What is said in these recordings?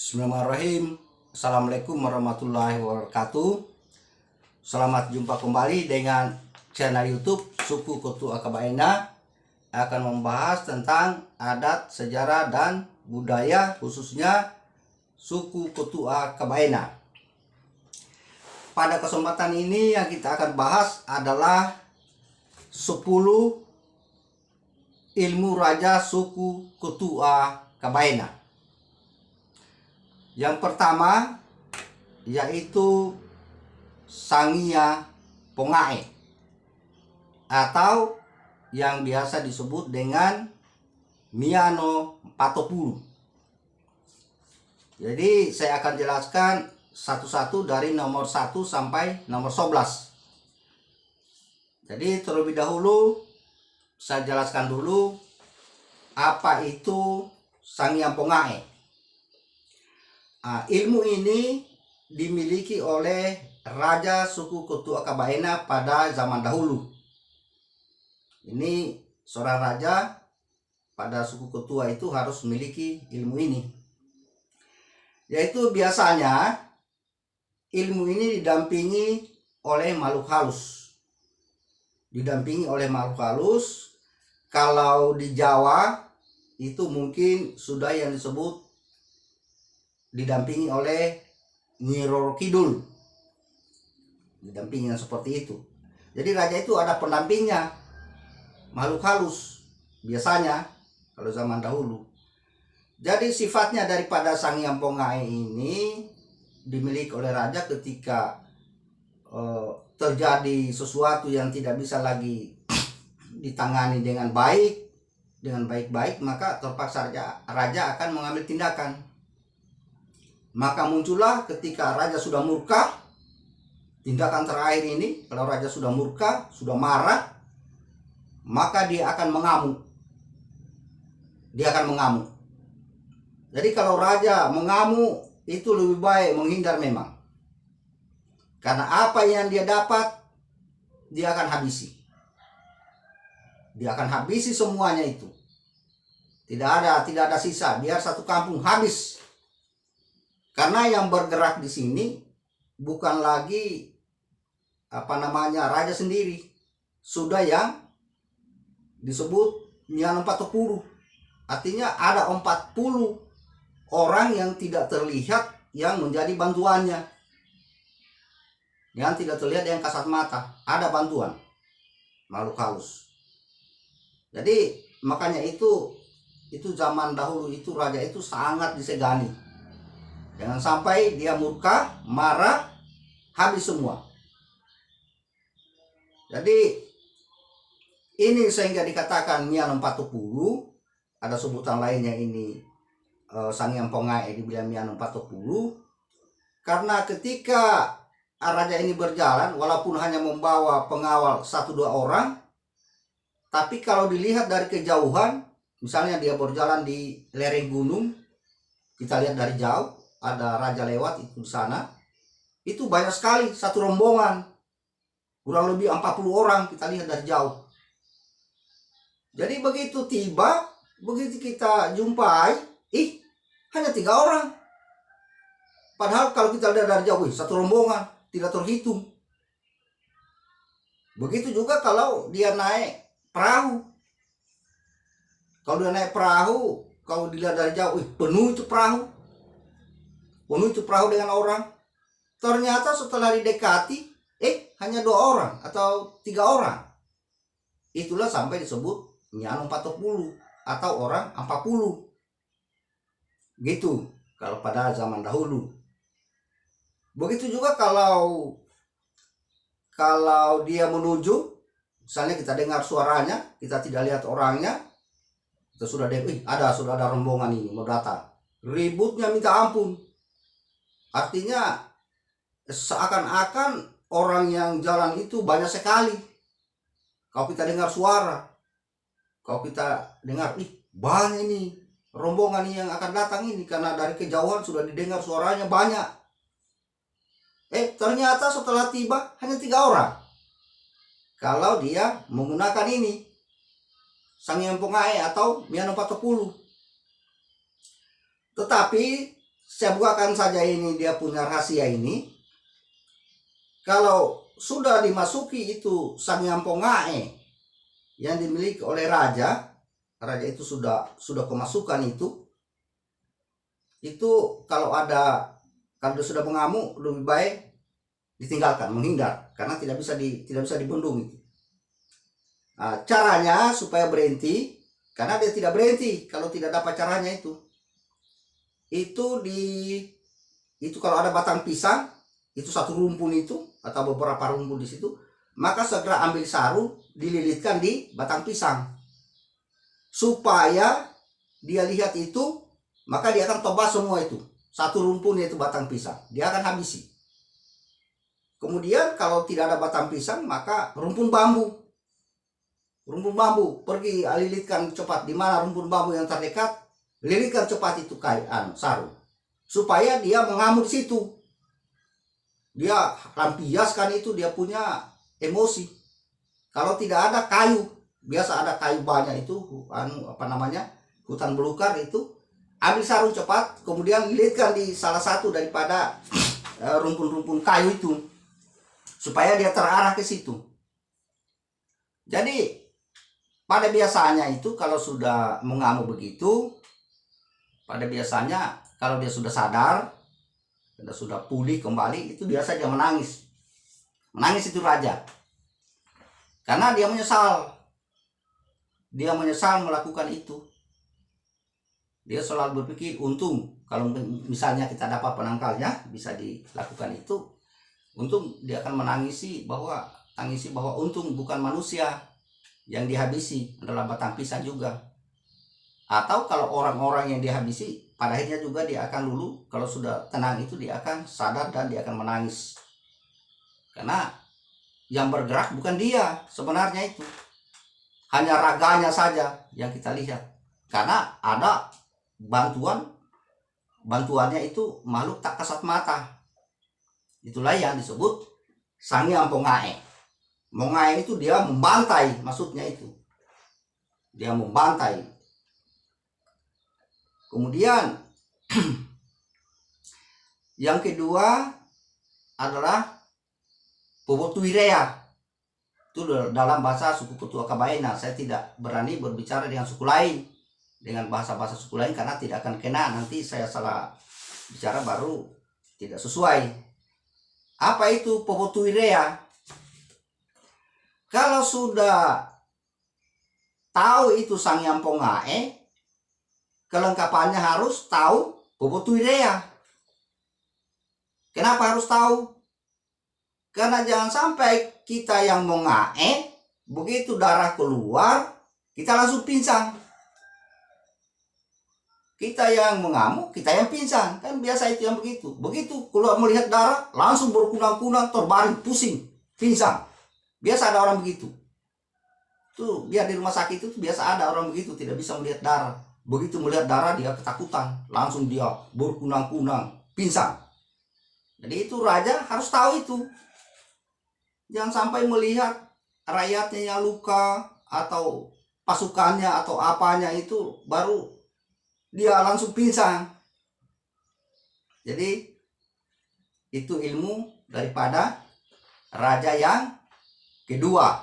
Bismillahirrahmanirrahim. Assalamualaikum warahmatullahi wabarakatuh. Selamat jumpa kembali dengan channel YouTube Suku Kotu Akabaena. Akan membahas tentang adat, sejarah, dan budaya khususnya suku Kotu Akabaena. Pada kesempatan ini yang kita akan bahas adalah 10 ilmu raja suku Kotu Akabaena. Yang pertama yaitu Sangia Pongae atau yang biasa disebut dengan Miano Patopulu. Jadi saya akan jelaskan satu-satu dari nomor 1 sampai nomor 11. Jadi terlebih dahulu saya jelaskan dulu apa itu Sangia Pongae. Ilmu ini dimiliki oleh raja suku Kotu Akabaena pada zaman dahulu. Ini seorang raja pada suku Kotua itu harus memiliki ilmu ini. Yaitu biasanya ilmu ini didampingi oleh makhluk halus. Kalau di Jawa itu mungkin sudah yang disebut didampingi oleh Nyi Roro Kidul, didampingi seperti itu. Jadi raja itu ada pendampingnya, makhluk halus biasanya kalau zaman dahulu. Jadi sifatnya daripada Sangia Pongae ini dimiliki oleh raja ketika terjadi sesuatu yang tidak bisa lagi ditangani dengan baik-baik, maka terpaksa raja akan mengambil tindakan. Maka muncullah ketika raja sudah murka, tindakan terakhir ini, kalau raja sudah murka, sudah marah, maka dia akan mengamuk. Jadi kalau raja mengamuk, itu lebih baik menghindar memang. Karena apa yang dia dapat, dia akan habisi. Dia akan habisi semuanya itu. Tidak ada sisa, biar satu kampung habis. Karena yang bergerak di sini bukan lagi raja sendiri, sudah yang disebut Miano Patopulu. Artinya ada 40 orang yang tidak terlihat yang menjadi bantuannya. Yang tidak terlihat yang kasat mata, ada bantuan makhluk halus. Jadi makanya itu zaman dahulu itu raja itu sangat disegani. Jangan sampai dia murka, marah, habis semua. Jadi ini sehingga dikatakan Miano Patopulu. Ada sebutan lainnya ini Sangia Pongae dibilang Miano Patopulu. Karena ketika raja ini berjalan, walaupun hanya membawa pengawal 1-2 orang, tapi kalau dilihat dari kejauhan, misalnya dia berjalan di lereng gunung, kita lihat dari jauh, ada raja lewat itu di sana, itu banyak sekali, satu rombongan, kurang lebih 40 orang kita lihat dari jauh. Jadi begitu kita jumpai, hanya 3 orang. Padahal kalau kita lihat dari jauh, satu rombongan, tidak terhitung. Begitu juga kalau dia naik perahu. Kalau dia naik perahu, kalau dilihat dari jauh, penuh itu perahu dengan orang. Ternyata setelah didekati, hanya 2 orang atau 3 orang. Itulah sampai disebut Miano Patopulu atau orang 40. Gitu kalau pada zaman dahulu. Begitu juga kalau dia menuju, misalnya kita dengar suaranya, kita tidak lihat orangnya, kita sudah ada rombongan ini mau datang. Ributnya minta ampun. Artinya seakan-akan orang yang jalan itu banyak sekali. Kalau kita dengar suara, kalau kita dengar, banyak ini rombongan yang akan datang ini, karena dari kejauhan sudah didengar suaranya banyak. Ternyata setelah tiba hanya 3 orang. Kalau dia menggunakan ini Sangia Pongae atau Miano Patopulu. Tetapi saya bukakan saja ini dia punya rahasia ini. Kalau sudah dimasuki itu Sanghyang Pongae yang dimiliki oleh raja itu sudah kemasukan itu kalau dia sudah mengamuk lebih baik ditinggalkan, menghindar, karena tidak bisa dibendung itu. Nah, caranya supaya berhenti, karena dia tidak berhenti kalau tidak dapat caranya itu kalau ada batang pisang itu satu rumpun itu atau beberapa rumpun di situ, maka segera ambil sarung dililitkan di batang pisang supaya dia lihat itu, maka dia akan tebas semua itu satu rumpun, yaitu batang pisang, dia akan habisi. Kemudian kalau tidak ada batang pisang, maka rumpun bambu pergi lilitkan cepat di mana rumpun bambu yang terdekat, lilitkan cepat itu sarung supaya dia mengamuk di situ. Dia lampiaskan itu dia punya emosi. Kalau tidak ada kayu, biasa ada kayu banyak itu hutan belukar itu, ambil sarung cepat, kemudian lilitkan di salah satu daripada rumpun-rumpun kayu itu supaya dia terarah ke situ. Jadi pada biasanya itu kalau sudah mengamuk begitu, pada biasanya kalau dia sudah sadar, sudah pulih kembali, itu biasa dia menangis itu raja, karena dia menyesal melakukan itu. Dia selalu berpikir untung kalau misalnya kita dapat penangkalnya bisa dilakukan itu, untung dia akan menangisi bahwa untung bukan manusia yang dihabisi, adalah batang pisang juga. Atau kalau orang-orang yang dihabisi pada akhirnya juga dia akan luluh, kalau sudah tenang itu dia akan sadar dan dia akan menangis. Karena yang bergerak bukan dia sebenarnya, itu hanya raganya saja yang kita lihat, karena ada bantuannya itu makhluk tak kasat mata. Itulah yang disebut Sanghyang Pongae. Mongae itu dia membantai, maksudnya itu dia membantai. Kemudian yang kedua adalah Pobotuirea. Itu dalam bahasa suku Ketua Kabaena. Saya tidak berani berbicara dengan suku lain, dengan bahasa-bahasa suku lain, karena tidak akan kena, nanti saya salah bicara baru tidak sesuai. Apa itu Pobotuirea? Kalau sudah tahu itu Sanghyang Pongae, kelengkapannya harus tahu Pobotuirea. Kenapa harus tahu? Karena jangan sampai kita yang mengae, begitu darah keluar, kita langsung pingsan. Kita yang mengamuk, kita yang pingsan. Kan biasa itu yang begitu. Begitu keluar melihat darah, langsung berkunang-kunang, terbaring, pusing, pingsan. Biasa ada orang begitu. Tuh, biar di rumah sakit itu biasa ada orang begitu, tidak bisa melihat darah. Begitu melihat darah dia ketakutan, langsung dia berkunang-kunang, pingsan. Jadi itu raja harus tahu itu. Jangan sampai melihat rakyatnya yang luka atau pasukannya atau apanya itu baru dia langsung pingsan. Jadi itu ilmu daripada raja yang kedua,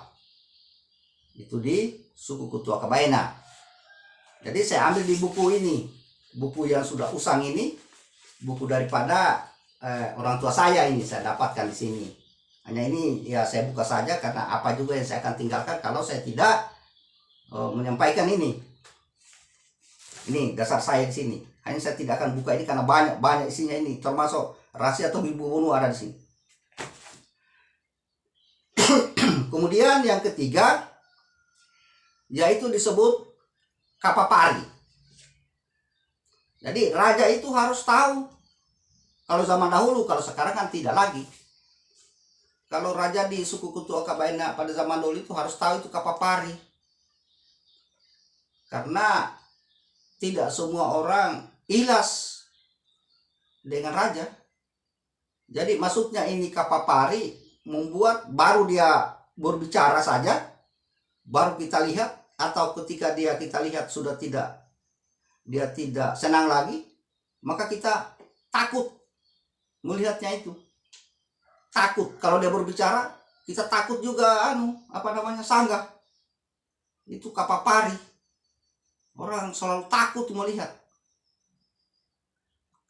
itu di suku Ketua Kabaena. Jadi saya ambil di buku ini, buku yang sudah usang ini, buku daripada orang tua saya ini, saya dapatkan di sini. Hanya ini ya saya buka saja, karena apa juga yang saya akan tinggalkan kalau saya tidak menyampaikan ini. Ini dasar saya di sini. Hanya saya tidak akan buka ini karena banyak isinya ini, termasuk rahasia atau bibu bunuh ada di sini. Kemudian yang ketiga, yaitu disebut Kapapari. Jadi raja itu harus tahu. Kalau zaman dahulu, kalau sekarang kan tidak lagi. Kalau raja di suku Ketua Kabaena pada zaman dulu itu harus tahu itu Kapapari. Karena tidak semua orang ikhlas dengan raja. Jadi maksudnya ini Kapapari membuat baru dia berbicara saja, baru kita lihat, atau ketika kita lihat sudah tidak senang lagi, maka kita takut melihatnya itu. Takut kalau dia berbicara, kita takut juga sanggah. Itu kapapari. Orang selalu takut melihat.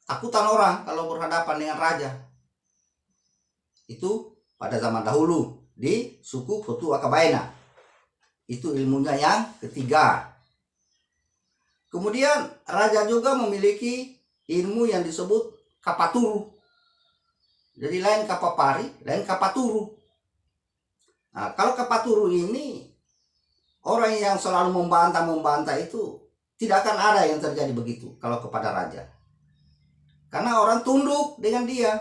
Takutan orang kalau berhadapan dengan raja. Itu pada zaman dahulu di suku Hutu Akabaena. Itu ilmunya yang ketiga. Kemudian raja juga memiliki ilmu yang disebut kapaturu. Jadi lain kapapari, lain kapaturu. Nah, kalau kapaturu ini orang yang selalu membantah itu tidak akan ada yang terjadi begitu kalau kepada raja. Karena orang tunduk dengan dia.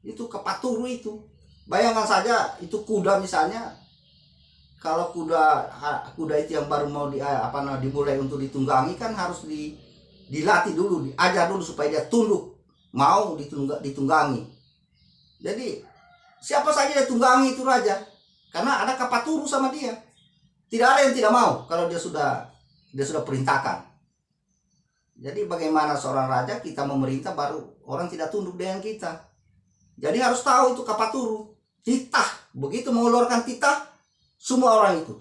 Itu kapaturu itu. Bayangkan saja itu kuda misalnya. Kalau kuda itu yang baru mau dimulai untuk ditunggangi kan harus dilatih dulu, diajar dulu supaya dia tunduk, mau ditunggangi. Jadi siapa saja dia tunggangi itu raja, karena ada kapaturu sama dia. Tidak ada yang tidak mau kalau dia sudah perintahkan. Jadi bagaimana seorang raja, kita memerintah baru orang tidak tunduk dengan kita. Jadi harus tahu itu kapaturu, titah. Begitu mengeluarkan titah, semua orang ikut.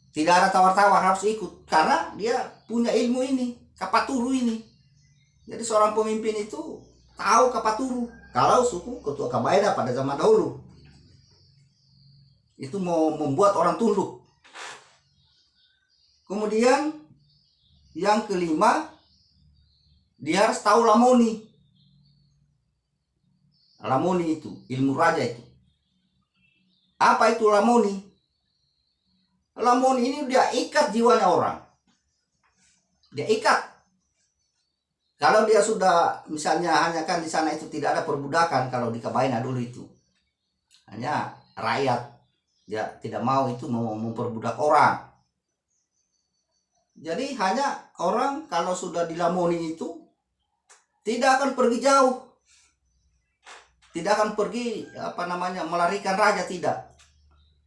Tidak ada tawar-tawar, harus ikut karena dia punya ilmu ini, kapaturu ini. Jadi seorang pemimpin itu tahu kapaturu. Kalau suku Hutu Akabaena pada zaman dahulu itu mau membuat orang tunduk. Kemudian yang kelima, dia harus tahu lamoni. Lamoni itu ilmu raja itu. Apa itu lamoni? Lamoni ini dia ikat jiwanya orang. Dia ikat. Kalau dia sudah misalnya hanya kan di sana itu tidak ada perbudakan kalau di Kabaina dulu itu. Hanya rakyat. Dia tidak mau itu memperbudak orang. Jadi hanya orang kalau sudah dilamoni itu tidak akan pergi jauh. Tidak akan pergi melarikan raja, tidak.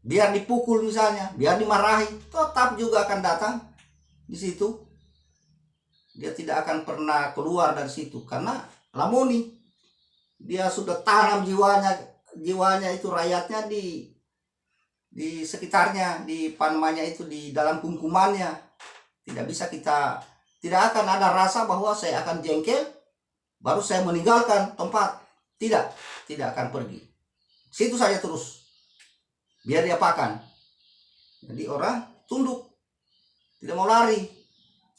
Biar dipukul misalnya, biar dimarahi, tetap juga akan datang di situ. Dia tidak akan pernah keluar dari situ karena lamoni. Dia sudah tanam jiwanya itu rakyatnya di sekitarnya, di dalam kungkumannya. Tidak akan ada rasa bahwa saya akan jengkel baru saya meninggalkan tempat. Tidak akan pergi. Situ saja terus. Biar dia pakan. Jadi orang tunduk. Tidak mau lari.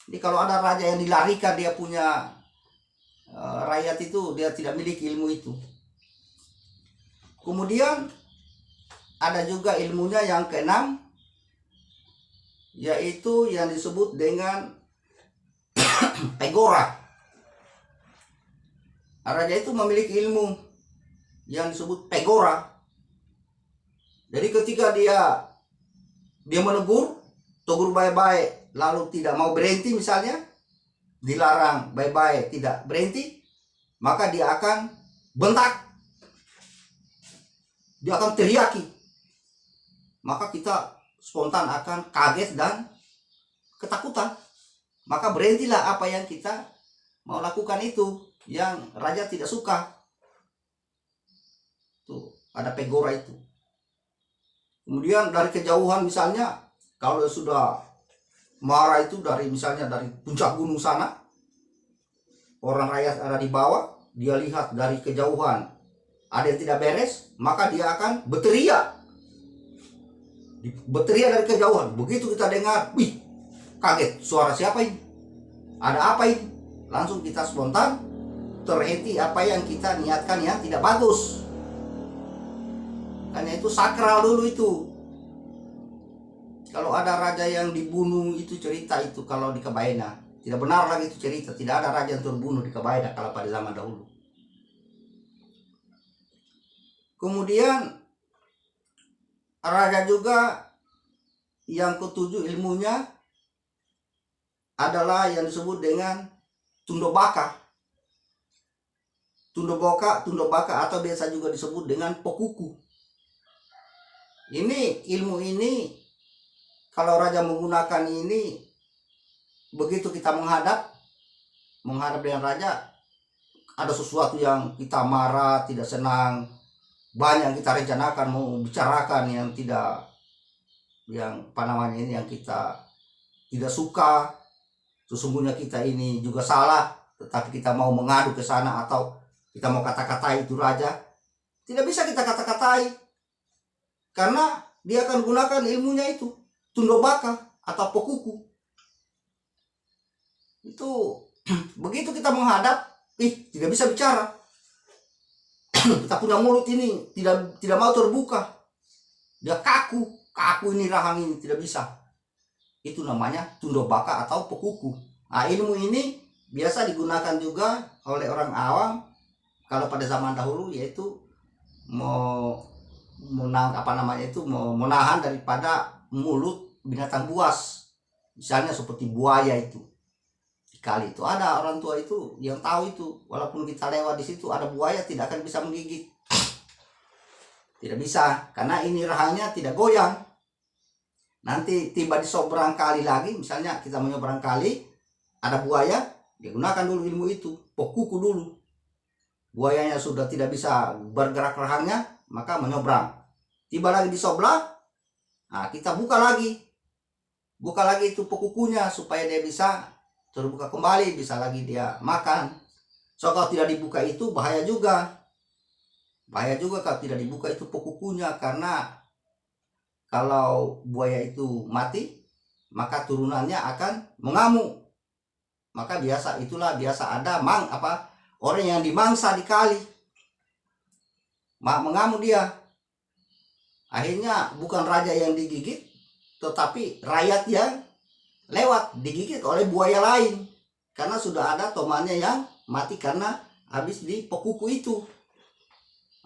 Jadi kalau ada raja yang dilarikan, dia punya rakyat itu, dia tidak miliki ilmu itu. Kemudian ada juga ilmunya yang keenam, yaitu yang disebut dengan pegora. Raja itu memiliki ilmu yang disebut pegora. Jadi ketika dia menegur, tegur baik-baik, lalu tidak mau berhenti misalnya, dilarang baik-baik tidak berhenti, maka dia akan bentak. Dia akan teriaki. Maka kita spontan akan kaget dan ketakutan. Maka berhentilah apa yang kita mau lakukan itu, yang raja tidak suka. Tuh, ada pegora itu. Kemudian dari kejauhan misalnya, kalau sudah marah itu dari puncak gunung sana, orang rakyat ada di bawah, dia lihat dari kejauhan ada yang tidak beres, maka dia akan berteriak. Berteriak dari kejauhan. Begitu kita dengar, wih, kaget, suara siapa ini? Ada apa ini? Langsung kita spontan terhenti apa yang kita niatkan yang tidak bagus. Hanya itu sakral dulu itu. Kalau ada raja yang dibunuh itu cerita itu kalau di Kabaena. Tidak benar lagi itu cerita. Tidak ada raja yang terbunuh di Kabaena kalau pada zaman dahulu. Kemudian raja juga yang ketujuh ilmunya adalah yang disebut dengan tundobaka. Tundobaka atau biasa juga disebut dengan pokuku. Ilmu ini kalau raja menggunakan ini, begitu kita menghadap dengan raja, ada sesuatu yang kita marah, tidak senang, banyak yang kita rencanakan mau bicarakan yang tidak, yang apa namanya ini, yang kita tidak suka, sesungguhnya kita ini juga salah, tetapi kita mau mengadu ke sana atau kita mau kata-katai itu raja, tidak bisa kita kata-katai karena dia akan gunakan ilmunya itu, tundobaka atau pokuku. Itu begitu kita menghadap, tidak bisa bicara. Kita punya mulut ini tidak mau terbuka. Dia kaku ini, rahang ini tidak bisa. Itu namanya tundobaka atau pokuku. Nah, ilmu ini biasa digunakan juga oleh orang awam kalau pada zaman dahulu, yaitu mau menahan daripada mulut binatang buas. Misalnya seperti buaya itu. Kali itu ada orang tua itu yang tahu itu, walaupun kita lewat di situ ada buaya, tidak akan bisa menggigit. Tidak bisa, karena ini rahangnya tidak goyang. Nanti tiba di seberang kali lagi, misalnya kita menyeberang kali, ada buaya, digunakan dulu ilmu itu, pokuku dulu. Buayanya sudah tidak bisa bergerak rahangnya, maka menyeberang. Tiba lagi di sebelah, nah kita buka lagi itu pokukunya supaya dia bisa terbuka kembali, bisa lagi dia makan. So kalau tidak dibuka itu bahaya juga kalau tidak dibuka itu pokukunya, karena kalau buaya itu mati maka turunannya akan mengamuk. Maka biasa ada orang yang dimangsa di kali, mengamuk dia. Akhirnya bukan raja yang digigit, tetapi rakyat yang lewat digigit oleh buaya lain, karena sudah ada temannya yang mati karena habis di pokuku itu.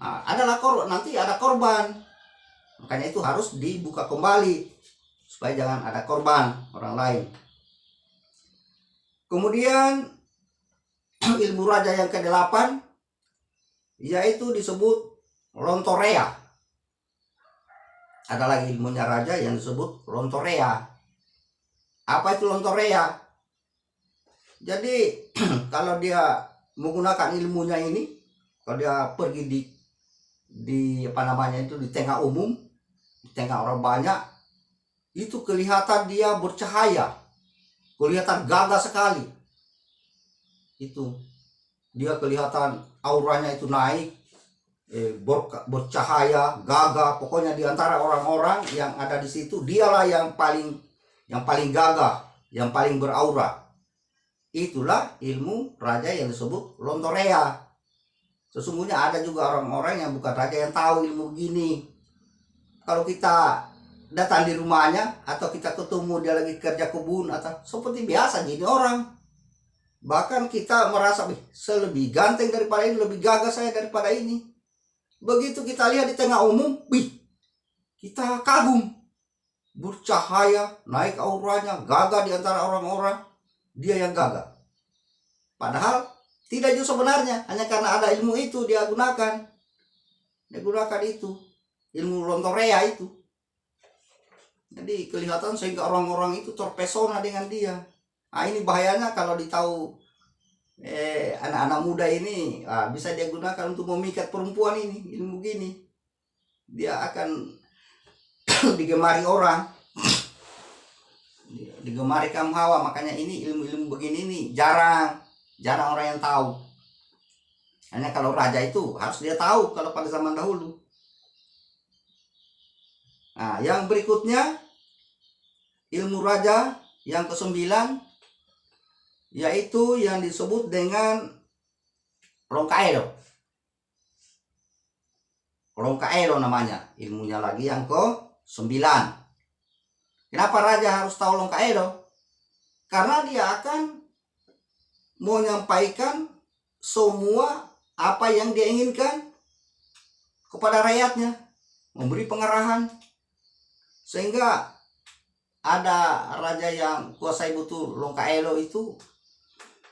Nah, nanti ada korban, makanya itu harus dibuka kembali supaya jangan ada korban orang lain. Kemudian ilmu raja yang ke-8 yaitu disebut lontorea. Ada lagi ilmunya raja yang disebut lontorea. Apa itu lontorea? Jadi kalau dia menggunakan ilmunya ini, kalau dia pergi di tengah umum, di tengah orang banyak, itu kelihatan dia bercahaya, kelihatan gagah sekali. Itu dia kelihatan auranya itu naik, bercahaya, gagah. Pokoknya di antara orang-orang yang ada di situ, dialah yang paling gagah, yang paling beraura. Itulah ilmu raja yang disebut lontorea. Sesungguhnya ada juga orang-orang yang bukan raja yang tahu ilmu gini. Kalau kita datang di rumahnya atau kita ketemu dia lagi kerja kebun atau seperti biasa gini orang, bahkan kita merasa selebih ganteng daripada ini, lebih gagah saya daripada ini. Begitu kita lihat di tengah umum, kita kagum, bercahaya, naik auranya, gagah di antara orang-orang, dia yang gagah. Padahal tidak juga sebenarnya, hanya karena ada ilmu itu dia gunakan itu ilmu lontorea itu. Jadi kelihatan sehingga orang-orang itu terpesona dengan dia. Nah, ini bahayanya kalau ditahu anak-anak muda ini, bisa dia gunakan untuk memikat perempuan ini, ilmu gini. Dia akan digemari orang, digemari kaum hawa. Makanya ini ilmu-ilmu begini ini jarang orang yang tahu. Hanya kalau raja itu harus dia tahu kalau pada zaman dahulu. Nah, yang berikutnya ilmu raja yang ke-9 yaitu yang disebut dengan Roncaedo. Roncaedo namanya, ilmunya lagi yang ke-9. Kenapa raja harus tahu Roncaedo? Karena dia akan menyampaikan semua apa yang dia inginkan kepada rakyatnya, memberi pengarahan. Sehingga ada raja yang kuasai betul Roncaedo itu,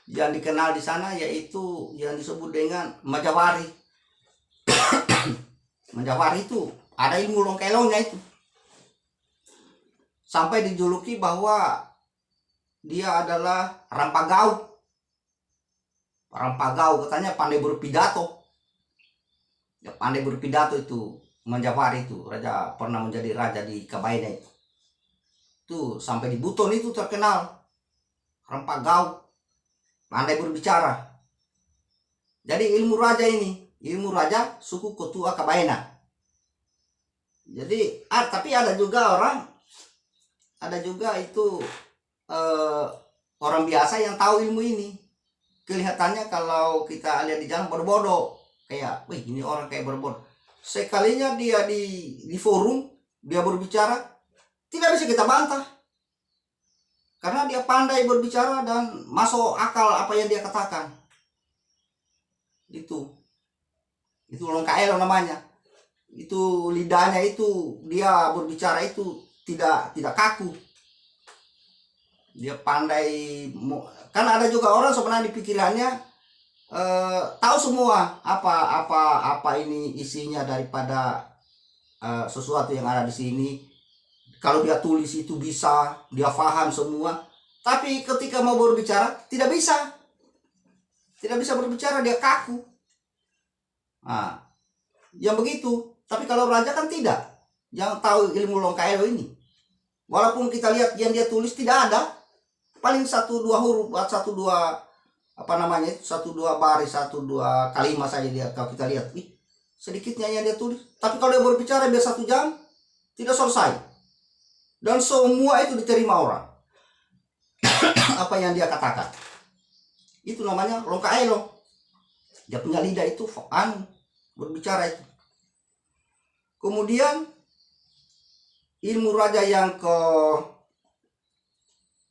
yang dikenal di sana yaitu yang disebut dengan Majawari. Majawari itu ada ilmu Roncaedo-nya itu, sampai dijuluki bahwa dia adalah Rampagau. orang Pagau katanya pandai berpidato. Ya, pandai berpidato itu Majapahit itu raja, pernah menjadi raja di Kabaina itu. Tuh sampai di Buton itu terkenal orang Pagau, pandai berbicara. Jadi ilmu raja ini, ilmu raja suku Ketua Kabaina. Jadi tapi ada juga itu orang biasa yang tahu ilmu ini. Kelihatannya kalau kita lihat di jalan bodoh-bodoh, kayak, wih ini orang kayak bodoh-bodoh. Sekalinya dia di forum dia berbicara, tidak bisa kita bantah, karena dia pandai berbicara dan masuk akal apa yang dia katakan. Itu Longkaelo namanya. Itu lidahnya itu dia berbicara itu tidak kaku. Dia pandai. Kan ada juga orang sebenarnya di pikirannya tahu semua apa ini isinya daripada sesuatu yang ada di sini. Kalau dia tulis itu bisa, dia paham semua. Tapi ketika mau berbicara tidak bisa berbicara, dia kaku. Nah, yang begitu. Tapi kalau raja kan tidak, yang tahu ilmu Longkaelo ini. Walaupun kita lihat yang dia tulis tidak ada, paling 1-2 huruf, 1-2 1-2 baris, 1-2 kalimat saja dia. Kalau kita lihat, sedikitnya yang dia tulis. Tapi kalau dia berbicara biar 1 jam tidak selesai, dan semua itu diterima orang. Apa yang dia katakan itu namanya Longkaelo. Dia punya lidah itu berbicara itu. Kemudian ilmu raja yang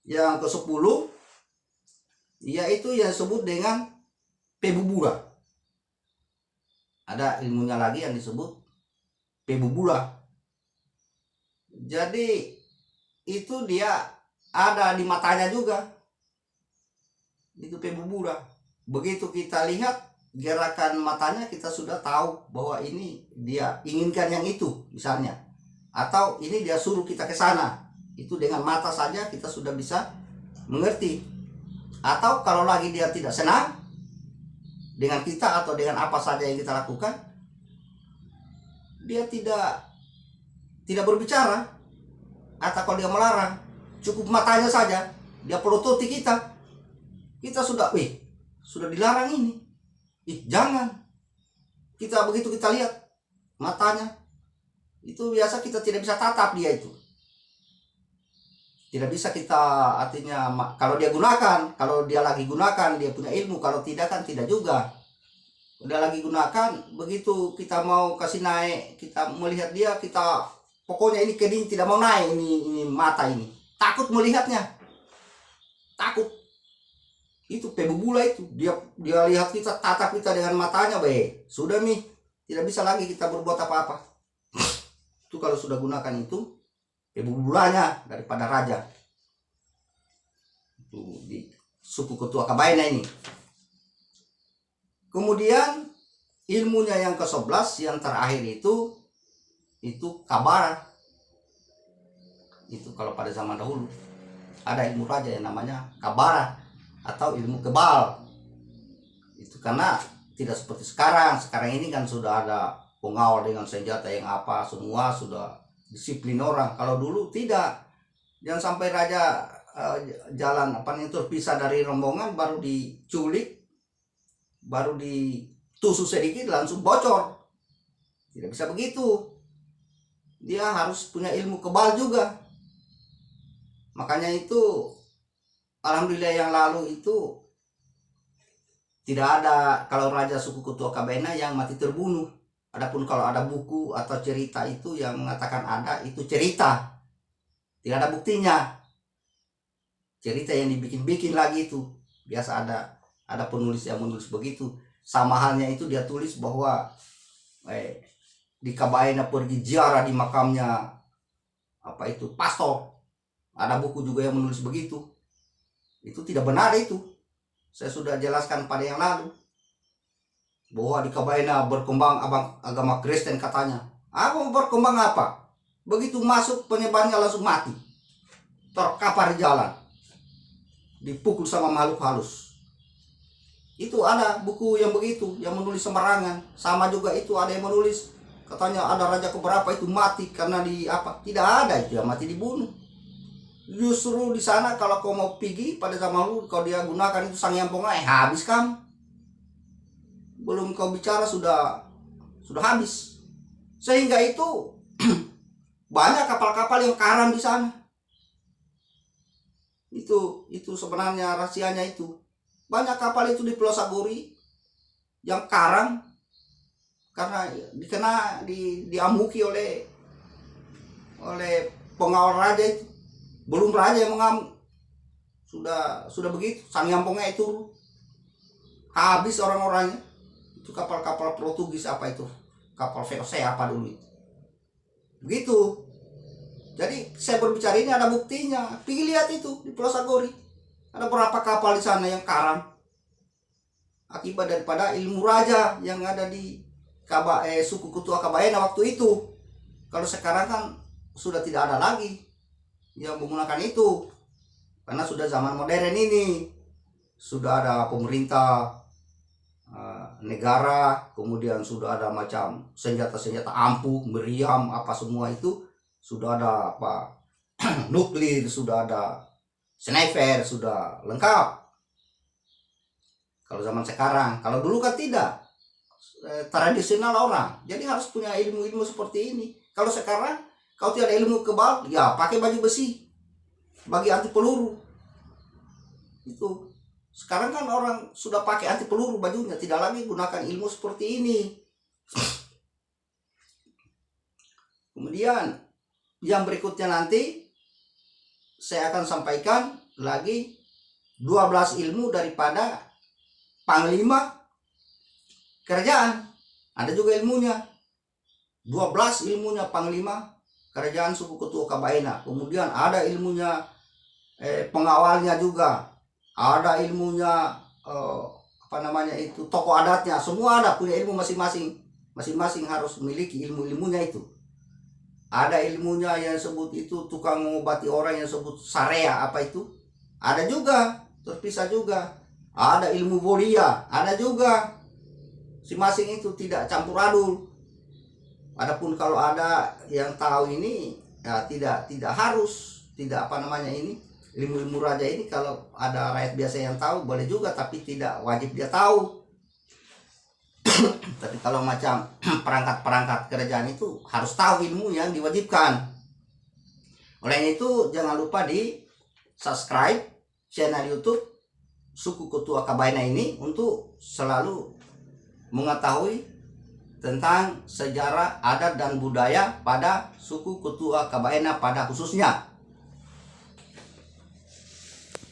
ke-10 yaitu yang disebut dengan Pebubula. Ada ilmunya lagi yang disebut Pebubula. Jadi itu dia ada di matanya juga. Itu Pebubula. Begitu kita lihat gerakan matanya, kita sudah tahu bahwa ini dia inginkan yang itu misalnya, atau ini dia suruh kita ke sana. Itu dengan mata saja kita sudah bisa mengerti. Atau kalau lagi dia tidak senang dengan kita atau dengan apa saja yang kita lakukan, dia tidak berbicara. Atau kalau dia melarang, cukup matanya saja dia pelototi kita sudah sudah dilarang ini. Jangan. Begitu kita lihat matanya, itu biasa kita tidak bisa tatap dia itu. Tidak bisa kita, artinya kalau dia gunakan, kalau dia lagi gunakan dia punya ilmu, kalau tidak kan tidak juga. Udah lagi gunakan, begitu kita mau kasih naik, kita melihat dia, kita pokoknya ini keding tidak mau naik, ini mata ini. Takut melihatnya. Takut. Itu Pebubula itu. Dia lihat kita, tatap kita dengan matanya, sudah nih, tidak bisa lagi kita berbuat apa-apa. Itu kalau sudah gunakan itu Pebubulanya daripada raja. Itu di suku Ketua Kabaina ini. Kemudian ilmunya yang ke-11 yang terakhir itu Kabara. Itu kalau pada zaman dahulu ada ilmu raja yang namanya Kabara atau ilmu kebal. Itu karena tidak seperti sekarang. Sekarang ini kan sudah ada pengawal dengan senjata yang semua sudah disiplin orang. Kalau dulu tidak. Jangan sampai raja jalan terpisah dari rombongan, baru diculik, baru ditusuk sedikit langsung bocor. Tidak bisa begitu. Dia harus punya ilmu kebal juga. Makanya itu alhamdulillah yang lalu itu tidak ada kalau raja suku Ketua Kabaina yang mati terbunuh. Adapun kalau ada buku atau cerita itu yang mengatakan ada, itu cerita, tidak ada buktinya. Cerita yang dibikin-bikin lagi itu. Biasa ada penulis yang menulis begitu. Sama halnya itu dia tulis bahwa di Kabaina pergi ziarah di makamnya pastor. Ada buku juga yang menulis begitu. Itu tidak benar itu. Saya sudah jelaskan pada yang lalu. Bahwa di Kabaina berkembang agama Kristen katanya. Berkembang apa? Begitu masuk penyebarnya langsung mati. Terkapar di jalan. Dipukul sama makhluk halus. Itu ada buku yang begitu, yang menulis sembarangan. Sama juga itu ada yang menulis katanya ada raja keberapa itu mati karena di apa? Tidak ada itu yang mati dibunuh. Justru di sana kalau kau mau pergi pada zaman dulu kau dia gunakan itu Sang Hyang Pongae, habis kamu. Belum kau bicara sudah habis. Sehingga itu banyak kapal-kapal yang karam di sana. Itu sebenarnya rahasianya itu. Banyak kapal itu di Pulau Saguri yang karam karena diamuki oleh pengawal raja itu. Belum raja yang mengamuk. Sudah begitu, Sang Hyang Pongae itu habis orang-orangnya. Itu kapal-kapal Portugis apa itu? Kapal VOC apa dulu itu. Begitu. Jadi saya berbicara ini ada buktinya. Pergi lihat itu di Pulau Saguri. Ada berapa kapal di sana yang karam. Akibat daripada ilmu raja yang ada di suku Kutua Kabaena waktu itu. Kalau sekarang kan sudah tidak ada lagi yang menggunakan itu. Karena sudah zaman modern ini. Sudah ada pemerintah, negara, kemudian sudah ada macam senjata-senjata ampuh, meriam, apa semua itu. Sudah ada apa nuklir, sudah ada sniper, sudah lengkap. Kalau zaman sekarang, kalau dulu kan tidak, tradisional orang, jadi harus punya ilmu-ilmu seperti ini. Kalau sekarang kau tidak ada ilmu kebal, ya pakai baju besi bagi anti peluru. Itu sekarang kan orang sudah pakai anti peluru bajunya, tidak lagi gunakan ilmu seperti ini. Kemudian yang berikutnya nanti saya akan sampaikan lagi 12 ilmu daripada panglima kerajaan. Ada juga ilmunya. 12 ilmunya panglima kerajaan suku Kutua Kabaena. Kemudian ada ilmunya pengawalnya juga. Ada ilmunya tokoh adatnya. Semua ada punya ilmu masing-masing. Masing-masing harus memiliki ilmu-ilmunya itu. Ada ilmunya yang sebut itu tukang mengobati orang yang sebut sarea apa itu. Ada juga, terpisah juga. Ada ilmu bolia, ada juga. Masing-masing itu tidak campur adul. Adapun kalau ada yang tahu ini ya tidak harus, tidak ilmu-ilmu raja ini kalau ada rakyat biasa yang tahu boleh juga, tapi tidak wajib dia tahu. Tapi kalau macam perangkat-perangkat kerajaan itu harus tahu ilmu yang diwajibkan. Oleh itu jangan lupa di subscribe channel YouTube suku Kutua Kabaena ini untuk selalu mengetahui tentang sejarah, adat dan budaya pada suku Kutua Kabaena pada khususnya.